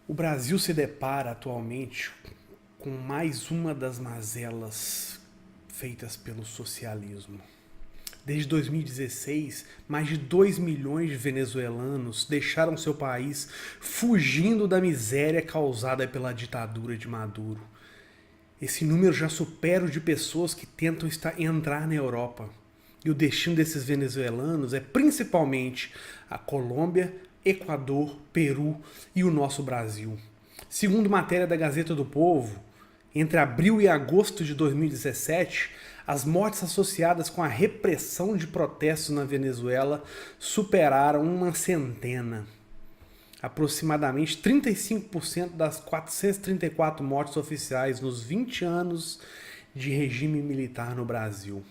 O Brasil se depara atualmente com mais uma das mazelas feitas pelo socialismo. Desde 2016, mais de 2 milhões de venezuelanos deixaram seu país fugindo da miséria causada pela ditadura de Maduro. Esse número já supera o de pessoas que tentam entrar na Europa. E o destino desses venezuelanos é principalmente a Colômbia, Equador, Peru e o nosso Brasil. Segundo matéria da Gazeta do Povo, entre abril e agosto de 2017, as mortes associadas com a repressão de protestos na Venezuela superaram uma centena. Aproximadamente 35% das 434 mortes oficiais nos 20 anos de regime militar no Brasil.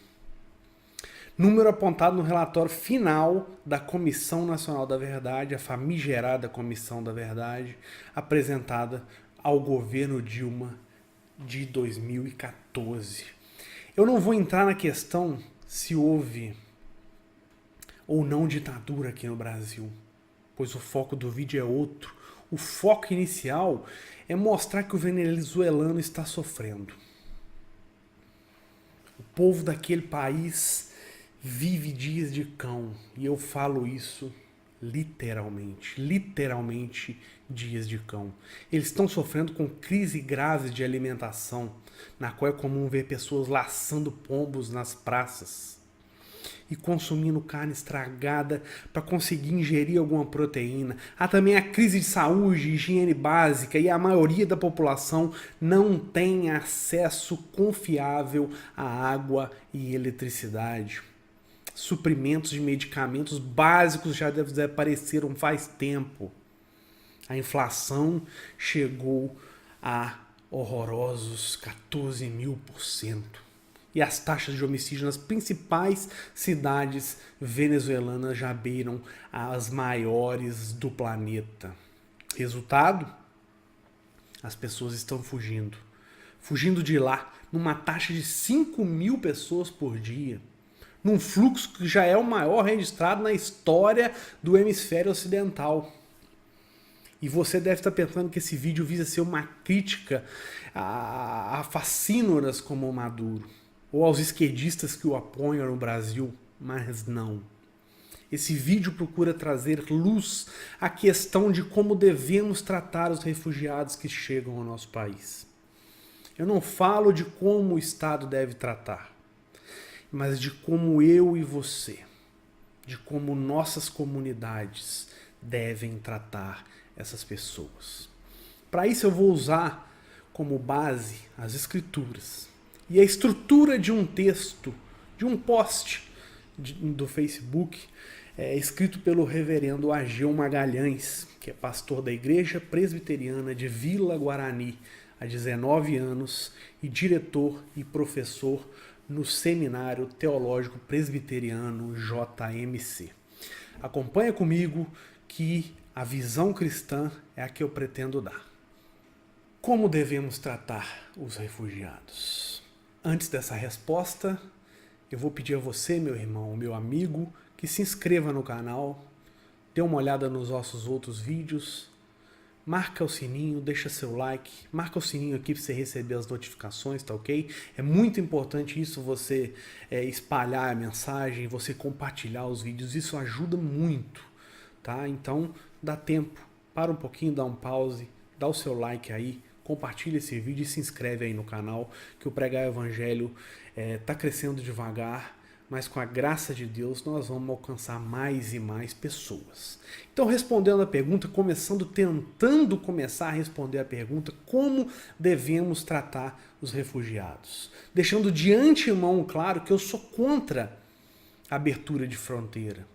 Número apontado no relatório final da Comissão Nacional da Verdade, a famigerada Comissão da Verdade, apresentada ao governo Dilma de 2014. Eu não vou entrar na questão se houve ou não ditadura aqui no Brasil, pois o foco do vídeo é outro. O foco inicial é mostrar que o venezuelano está sofrendo. O povo daquele país vive dias de cão, e eu falo isso literalmente dias de cão. Eles estão sofrendo com crise grave de alimentação, na qual é comum ver pessoas laçando pombos nas praças e consumindo carne estragada para conseguir ingerir alguma proteína. Há também a crise de saúde, higiene básica, e a maioria da população não tem acesso confiável à água e eletricidade. Suprimentos de medicamentos básicos já desapareceram faz tempo. A inflação chegou a horrorosos 14.000%. E as taxas de homicídio nas principais cidades venezuelanas já beiram as maiores do planeta. Resultado? As pessoas estão fugindo. Fugindo de lá, numa taxa de 5.000 pessoas por dia. Num fluxo que já é o maior registrado na história do hemisfério ocidental. E você deve estar pensando que esse vídeo visa ser uma crítica a facínoras como o Maduro, ou aos esquerdistas que o apoiam no Brasil, mas não. Esse vídeo procura trazer luz à questão de como devemos tratar os refugiados que chegam ao nosso país. Eu não falo de como o Estado deve tratar, mas de como eu e você, de como nossas comunidades devem tratar essas pessoas. Para isso eu vou usar como base as escrituras e a estrutura de um texto, de um post do Facebook, escrito pelo reverendo Ageu Magalhães, que é pastor da Igreja Presbiteriana de Vila Guarani há 19 anos e diretor e professor no Seminário Teológico Presbiteriano JMC. Acompanha comigo que a visão cristã é a que eu pretendo dar. Como devemos tratar os refugiados? Antes dessa resposta, eu vou pedir a você, meu irmão, meu amigo, que se inscreva no canal, dê uma olhada nos nossos outros vídeos, marca o sininho, deixa seu like, marca o sininho aqui para você receber as notificações, tá ok? É muito importante isso, você espalhar a mensagem, você compartilhar os vídeos, isso ajuda muito, tá? Então, dá tempo, para um pouquinho, dá um pause, dá o seu like aí, compartilha esse vídeo e se inscreve aí no canal, que o Pregar Evangelho tá crescendo devagar, mas com a graça de Deus nós vamos alcançar mais e mais pessoas. Então, respondendo a pergunta, tentando começar a responder a pergunta, como devemos tratar os refugiados? Deixando de antemão claro que eu sou contra a abertura de fronteira.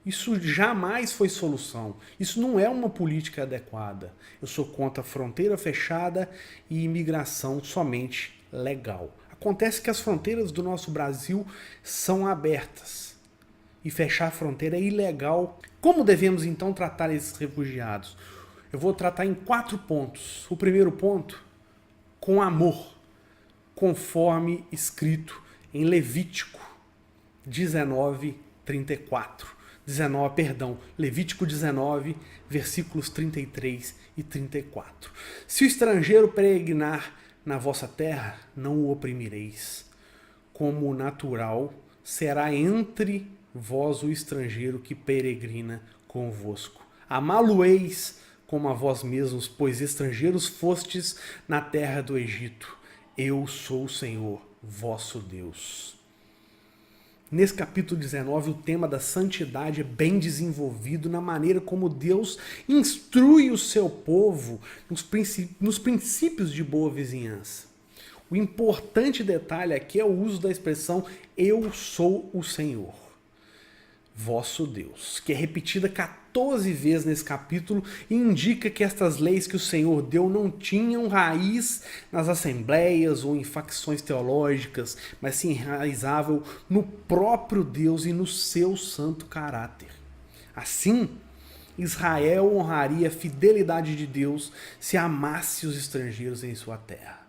Isso jamais foi solução. Isso não é uma política adequada. Eu sou contra a fronteira fechada e imigração somente legal. Acontece que as fronteiras do nosso Brasil são abertas e fechar a fronteira é ilegal. Como devemos então tratar esses refugiados? Eu vou tratar em 4 pontos. O primeiro ponto, com amor, conforme escrito em Levítico 19:34. Levítico 19, versículos 33 e 34. Se o estrangeiro peregrinar na vossa terra, não o oprimireis. Como natural, será entre vós o estrangeiro que peregrina convosco. Amá-lo-eis como a vós mesmos, pois estrangeiros fostes na terra do Egito. Eu sou o Senhor, vosso Deus. Nesse capítulo 19, o tema da santidade é bem desenvolvido na maneira como Deus instrui o seu povo nos princípios de boa vizinhança. O importante detalhe aqui é o uso da expressão eu sou o Senhor, vosso Deus, que é repetida 14 vezes nesse capítulo e indica que estas leis que o Senhor deu não tinham raiz nas assembleias ou em facções teológicas, mas se enraizavam no próprio Deus e no seu santo caráter. Assim, Israel honraria a fidelidade de Deus se amasse os estrangeiros em sua terra,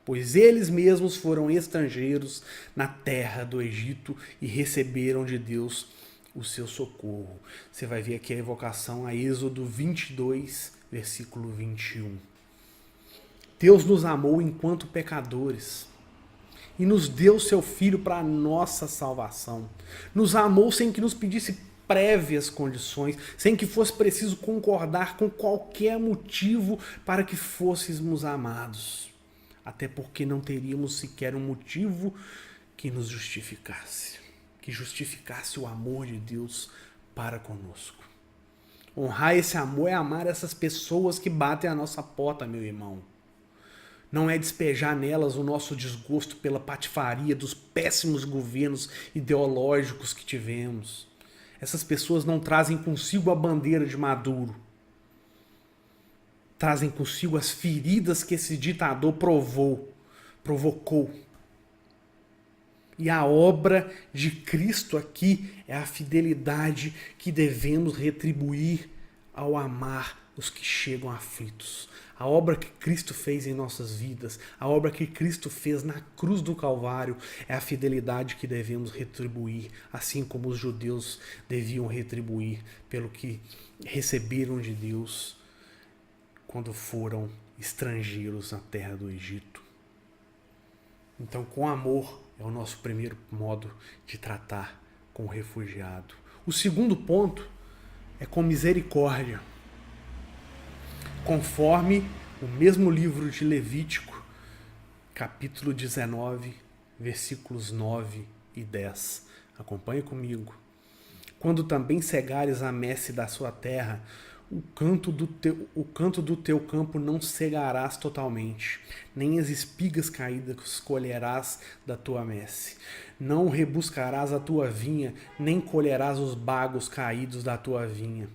pois eles mesmos foram estrangeiros na terra do Egito e receberam de Deus o seu socorro. Você vai ver aqui a evocação a Êxodo 22, versículo 21. Deus nos amou enquanto pecadores e nos deu seu Filho para a nossa salvação. Nos amou sem que nos pedisse prévias condições, sem que fosse preciso concordar com qualquer motivo para que fôssemos amados. Até porque não teríamos sequer um motivo que nos justificasse. Que justificasse o amor de Deus para conosco. Honrar esse amor é amar essas pessoas que batem a nossa porta, meu irmão. Não é despejar nelas o nosso desgosto pela patifaria dos péssimos governos ideológicos que tivemos. Essas pessoas não trazem consigo a bandeira de Maduro. Trazem consigo as feridas que esse ditador provocou. E a obra de Cristo aqui é a fidelidade que devemos retribuir ao amar os que chegam aflitos. A obra que Cristo fez em nossas vidas, a obra que Cristo fez na cruz do Calvário, é a fidelidade que devemos retribuir, assim como os judeus deviam retribuir pelo que receberam de Deus quando foram estrangeiros na terra do Egito. Então, com amor, é o nosso primeiro modo de tratar com o refugiado. O segundo ponto é com misericórdia. Conforme o mesmo livro de Levítico, capítulo 19, versículos 9 e 10. Acompanhe comigo. Quando também cegares a messe da sua terra, o canto do teu campo não cegarás totalmente, nem as espigas caídas colherás da tua messe. Não rebuscarás a tua vinha, nem colherás os bagos caídos da tua vinha.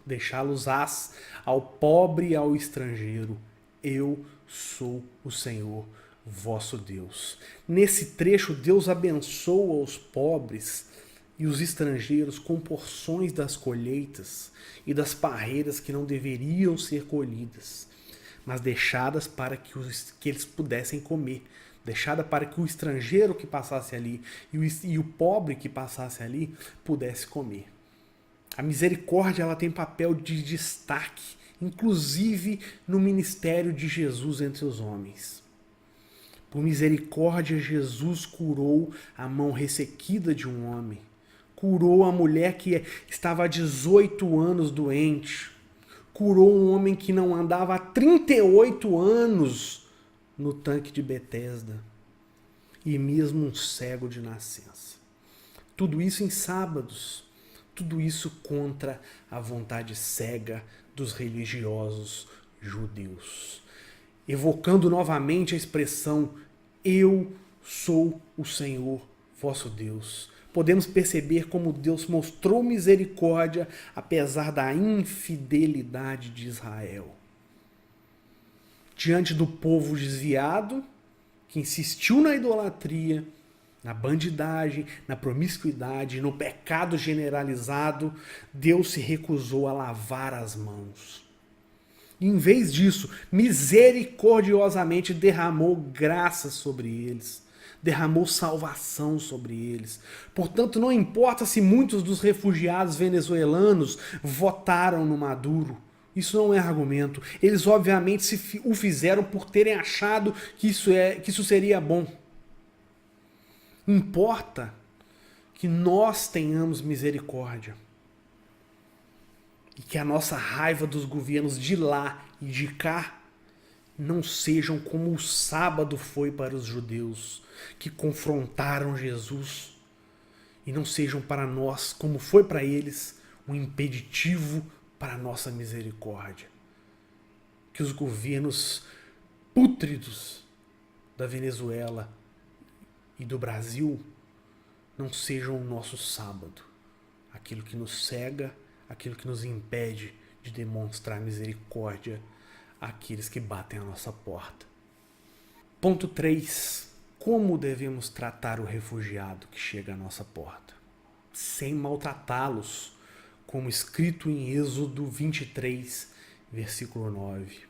Deixá-los-ás ao pobre e ao estrangeiro. Eu sou o Senhor, vosso Deus. Nesse trecho, Deus abençoa os pobres e os estrangeiros com porções das colheitas e das parreiras que não deveriam ser colhidas, mas deixadas para que eles pudessem comer, deixada para que o estrangeiro que passasse ali e o pobre que passasse ali pudesse comer. A misericórdia ela tem papel de destaque, inclusive no ministério de Jesus entre os homens. Por misericórdia, Jesus curou a mão ressequida de um homem. Curou a mulher que estava há 18 anos doente. Curou um homem que não andava há 38 anos no tanque de Betesda. E mesmo um cego de nascença. Tudo isso em sábados. Tudo isso contra a vontade cega dos religiosos judeus. Evocando novamente a expressão eu sou o Senhor, vosso Deus. Podemos perceber como Deus mostrou misericórdia apesar da infidelidade de Israel. Diante do povo desviado, que insistiu na idolatria, na bandidagem, na promiscuidade, no pecado generalizado, Deus se recusou a lavar as mãos. E, em vez disso, misericordiosamente derramou graça sobre eles. derramou salvação sobre eles. Portanto, não importa se muitos dos refugiados venezuelanos votaram no Maduro. Isso não é argumento. Eles obviamente o fizeram por terem achado que isso seria bom. Importa que nós tenhamos misericórdia. E que a nossa raiva dos governos de lá e de cá não sejam como o sábado foi para os judeus, que confrontaram Jesus, e não sejam para nós, como foi para eles, um impeditivo para a nossa misericórdia. Que os governos pútridos da Venezuela e do Brasil não sejam o nosso sábado, aquilo que nos cega, aquilo que nos impede de demonstrar misericórdia àqueles que batem a nossa porta. Ponto 3. Como devemos tratar o refugiado que chega à nossa porta? Sem maltratá-los, como escrito em Êxodo 23, versículo 9.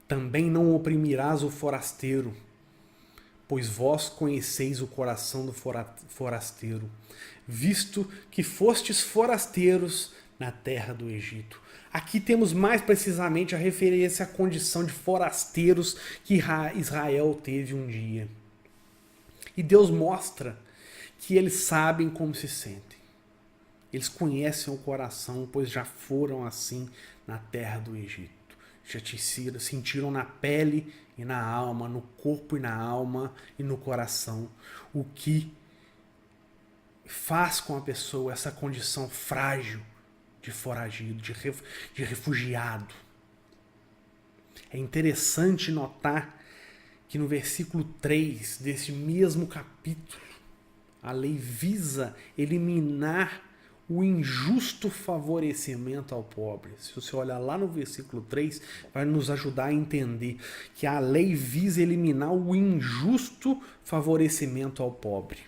Também não oprimirás o forasteiro, pois vós conheceis o coração do forasteiro, visto que fostes forasteiros na terra do Egito. Aqui temos mais precisamente a referência à condição de forasteiros que Israel teve um dia. E Deus mostra que eles sabem como se sentem. Eles conhecem o coração, pois já foram assim na terra do Egito. Já sentiram na pele e na alma, no corpo e na alma e no coração, o que faz com a pessoa essa condição frágil de foragido, de refugiado. É interessante notar que no versículo 3 desse mesmo capítulo, a lei visa eliminar o injusto favorecimento ao pobre. Se você olhar lá no versículo 3, vai nos ajudar a entender que a lei visa eliminar o injusto favorecimento ao pobre.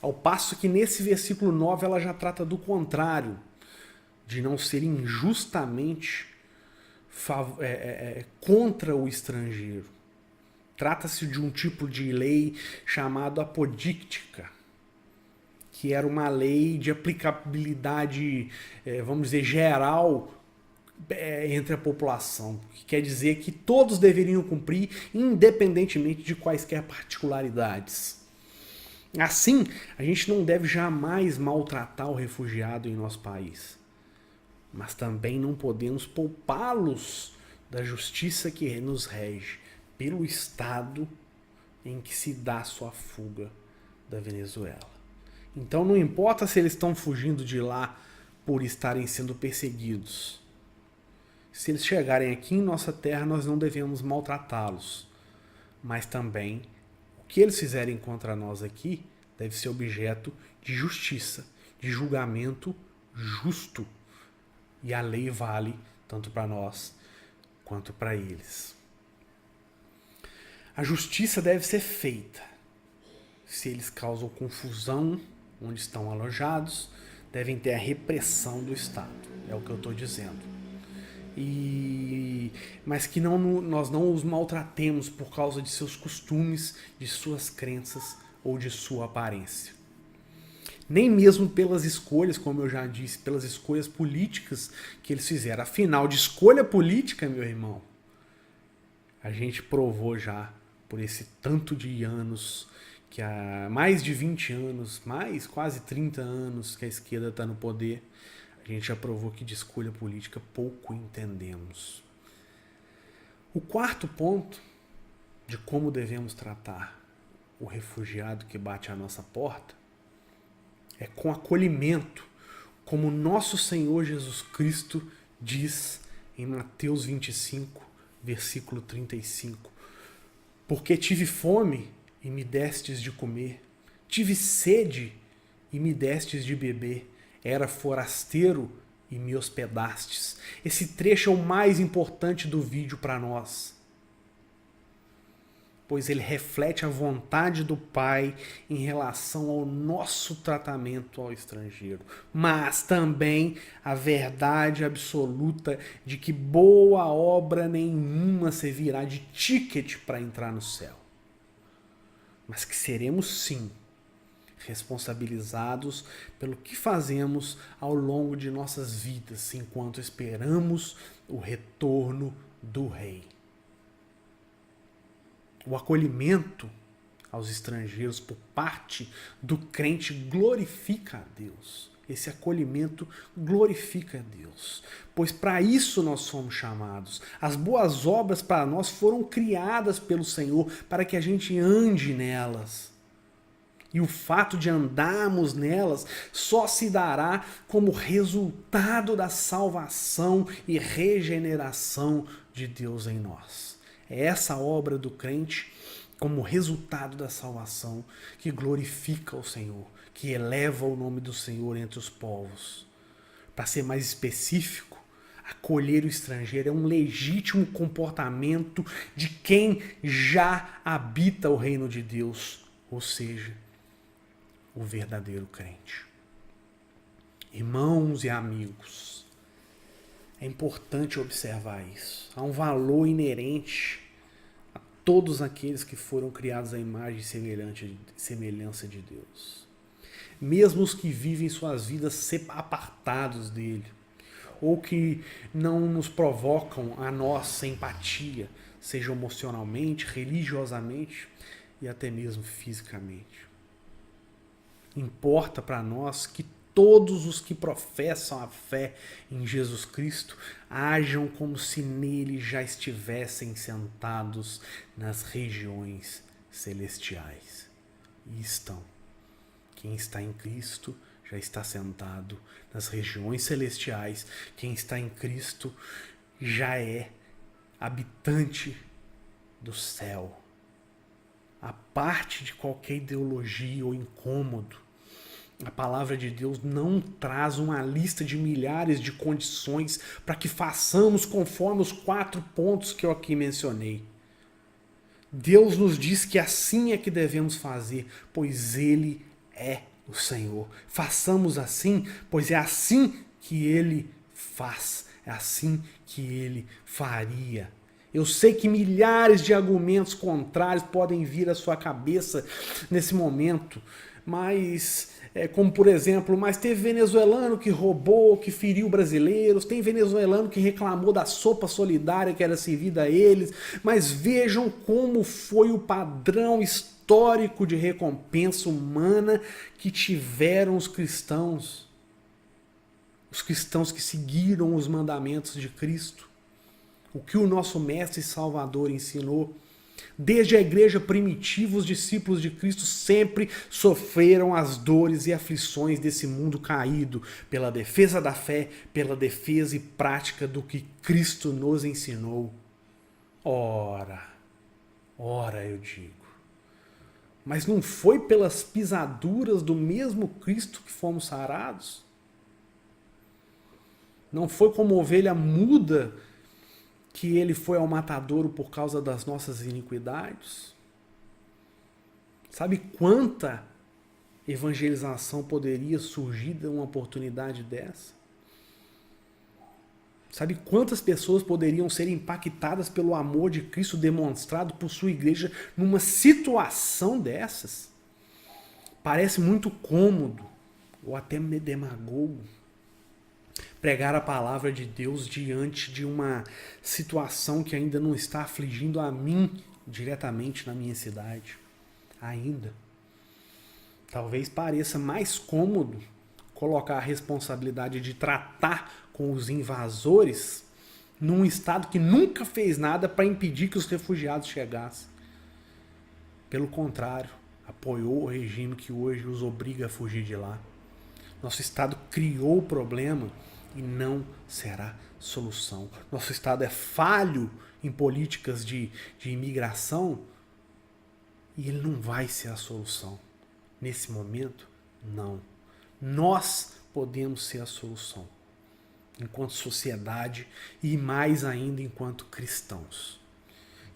Ao passo que nesse versículo 9 ela já trata do contrário, de não ser injustamente contra o estrangeiro. Trata-se de um tipo de lei chamado apodíctica, que era uma lei de aplicabilidade, vamos dizer, geral entre a população, que quer dizer que todos deveriam cumprir, independentemente de quaisquer particularidades. Assim, a gente não deve jamais maltratar o refugiado em nosso país, mas também não podemos poupá-los da justiça que nos rege pelo estado em que se dá sua fuga da Venezuela. Então não importa se eles estão fugindo de lá por estarem sendo perseguidos. Se eles chegarem aqui em nossa terra, nós não devemos maltratá-los. Mas também, o que eles fizerem contra nós aqui deve ser objeto de justiça, de julgamento justo. E a lei vale tanto para nós quanto para eles. A justiça deve ser feita. Se eles causam confusão onde estão alojados, devem ter a repressão do Estado. É o que eu estou dizendo. Mas que nós não os maltratemos por causa de seus costumes, de suas crenças ou de sua aparência. Nem mesmo pelas escolhas, como eu já disse, pelas escolhas políticas que eles fizeram. Afinal, de escolha política, meu irmão, a gente provou já por esse tanto de anos, que há mais de 20 anos, quase 30 anos que a esquerda está no poder, a gente já provou que de escolha política pouco entendemos. O quarto ponto de como devemos tratar o refugiado que bate à nossa porta é com acolhimento, como nosso Senhor Jesus Cristo diz em Mateus 25, versículo 35. Porque tive fome e me destes de comer, tive sede e me destes de beber, era forasteiro e me hospedastes. Esse trecho é o mais importante do vídeo para nós, pois ele reflete a vontade do Pai em relação ao nosso tratamento ao estrangeiro, mas também a verdade absoluta de que boa obra nenhuma servirá de ticket para entrar no céu. mas que seremos sim responsabilizados pelo que fazemos ao longo de nossas vidas, enquanto esperamos o retorno do Rei. O acolhimento aos estrangeiros por parte do crente glorifica a Deus. Esse acolhimento glorifica a Deus, pois para isso nós somos chamados. As boas obras para nós foram criadas pelo Senhor para que a gente ande nelas. E o fato de andarmos nelas só se dará como resultado da salvação e regeneração de Deus em nós. É essa obra do crente, como resultado da salvação, que glorifica o Senhor, que eleva o nome do Senhor entre os povos. Para ser mais específico, acolher o estrangeiro é um legítimo comportamento de quem já habita o reino de Deus, ou seja, o verdadeiro crente. Irmãos e amigos, é importante observar isso. Há um valor inerente a todos aqueles que foram criados à imagem e semelhança de Deus. Mesmo os que vivem suas vidas apartados dele, ou que não nos provocam a nossa empatia, seja emocionalmente, religiosamente e até mesmo fisicamente. Importa para nós que todos os que professam a fé em Jesus Cristo ajam como se nele já estivessem sentados nas regiões celestiais. E estão. Quem está em Cristo já está sentado nas regiões celestiais. Quem está em Cristo já é habitante do céu. A parte de qualquer ideologia ou incômodo, a palavra de Deus não traz uma lista de milhares de condições para que façamos conforme os 4 pontos que eu aqui mencionei. Deus nos diz que assim é que devemos fazer, pois Ele é o Senhor. Façamos assim, pois é assim que Ele faz, é assim que Ele faria. Eu sei que milhares de argumentos contrários podem vir à sua cabeça nesse momento, mas como por exemplo, mas teve venezuelano que roubou, que feriu brasileiros, tem venezuelano que reclamou da sopa solidária que era servida a eles, mas vejam como foi o padrão histórico de recompensa humana que tiveram os cristãos que seguiram os mandamentos de Cristo. O que o nosso Mestre e Salvador ensinou. Desde a igreja primitiva, os discípulos de Cristo sempre sofreram as dores e aflições desse mundo caído, pela defesa da fé, pela defesa e prática do que Cristo nos ensinou. Ora, eu digo, mas não foi pelas pisaduras do mesmo Cristo que fomos sarados? Não foi como ovelha muda que ele foi ao matadouro por causa das nossas iniquidades? Sabe quanta evangelização poderia surgir de uma oportunidade dessa? Sabe quantas pessoas poderiam ser impactadas pelo amor de Cristo demonstrado por sua igreja numa situação dessas? Parece muito cômodo, ou até demagogo, pregar a palavra de Deus diante de uma situação que ainda não está afligindo a mim diretamente na minha cidade. Ainda. Talvez pareça mais cômodo colocar a responsabilidade de tratar com os invasores num estado que nunca fez nada para impedir que os refugiados chegassem. Pelo contrário, apoiou o regime que hoje os obriga a fugir de lá. Nosso estado criou o problema e não será solução. Nosso estado é falho em políticas de imigração e ele não vai ser a solução. Nesse momento, não. Nós podemos ser a solução enquanto sociedade e mais ainda enquanto cristãos.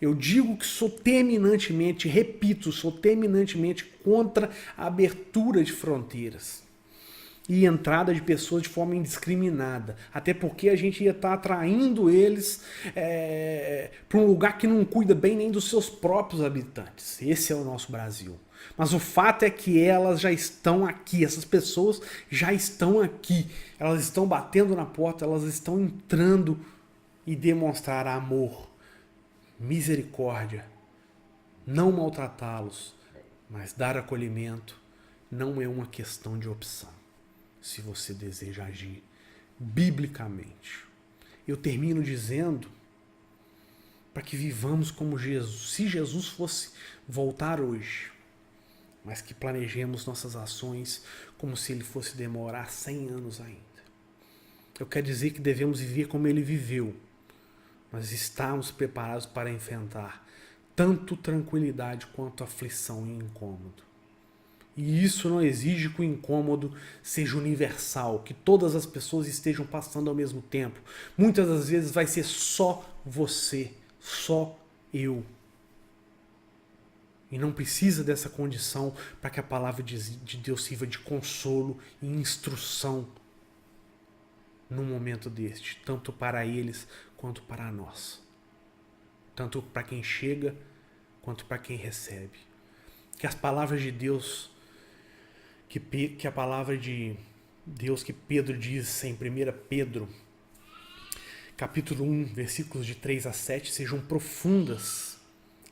Eu digo que sou terminantemente, repito, sou terminantemente contra a abertura de fronteiras. e entrada de pessoas de forma indiscriminada. Até porque a gente ia estar atraindo eles para um lugar que não cuida bem nem dos seus próprios habitantes. Esse é o nosso Brasil. Mas o fato é que elas já estão aqui, essas pessoas já estão aqui. Elas estão batendo na porta, elas estão entrando e demonstrar amor, misericórdia, não maltratá-los, mas dar acolhimento não é uma questão de opção. Se você deseja agir biblicamente. Eu termino dizendo para que vivamos como Jesus. Se Jesus fosse voltar hoje, mas que planejemos nossas ações como se ele fosse demorar 100 anos ainda. Eu quero dizer que devemos viver como ele viveu, mas estarmos preparados para enfrentar tanto tranquilidade quanto aflição e incômodo. E isso não exige que o incômodo seja universal, que todas as pessoas estejam passando ao mesmo tempo. Muitas das vezes vai ser só você, só eu. E não precisa dessa condição para que a palavra de Deus sirva de consolo e instrução num momento deste, tanto para eles quanto para nós. Tanto para quem chega quanto para quem recebe. Que as palavras de Deus, que a palavra de Deus que Pedro diz em 1 Pedro, capítulo 1, versículos de 3 a 7, sejam profundas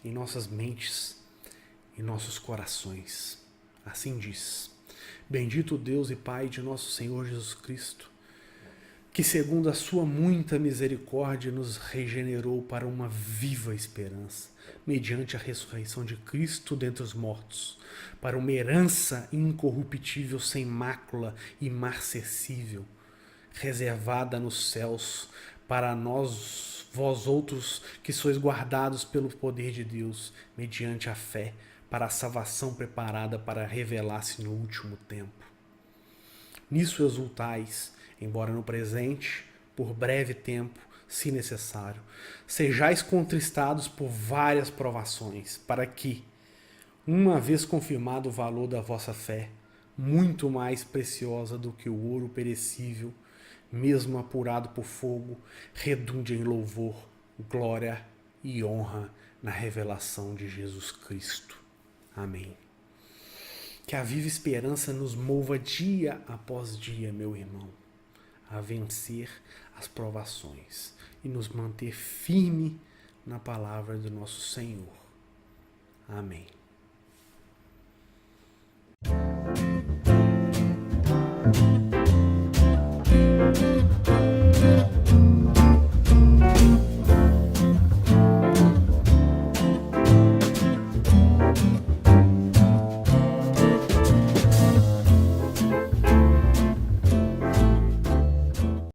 em nossas mentes, em nossos corações. Assim diz: Bendito Deus e Pai de nosso Senhor Jesus Cristo, que segundo a sua muita misericórdia nos regenerou para uma viva esperança, mediante a ressurreição de Cristo dentre os mortos, para uma herança incorruptível, sem mácula, imarcessível, reservada nos céus, para nós, vós outros, que sois guardados pelo poder de Deus, mediante a fé, para a salvação preparada para revelar-se no último tempo. Nisso exultais, embora no presente, por breve tempo, se necessário, sejais contristados por várias provações, para que, uma vez confirmado o valor da vossa fé, muito mais preciosa do que o ouro perecível, mesmo apurado por fogo, redunde em louvor, glória e honra na revelação de Jesus Cristo. Amém. Que a viva esperança nos mova dia após dia, meu irmão, a vencer as provações e nos manter firme na palavra do nosso Senhor. Amém.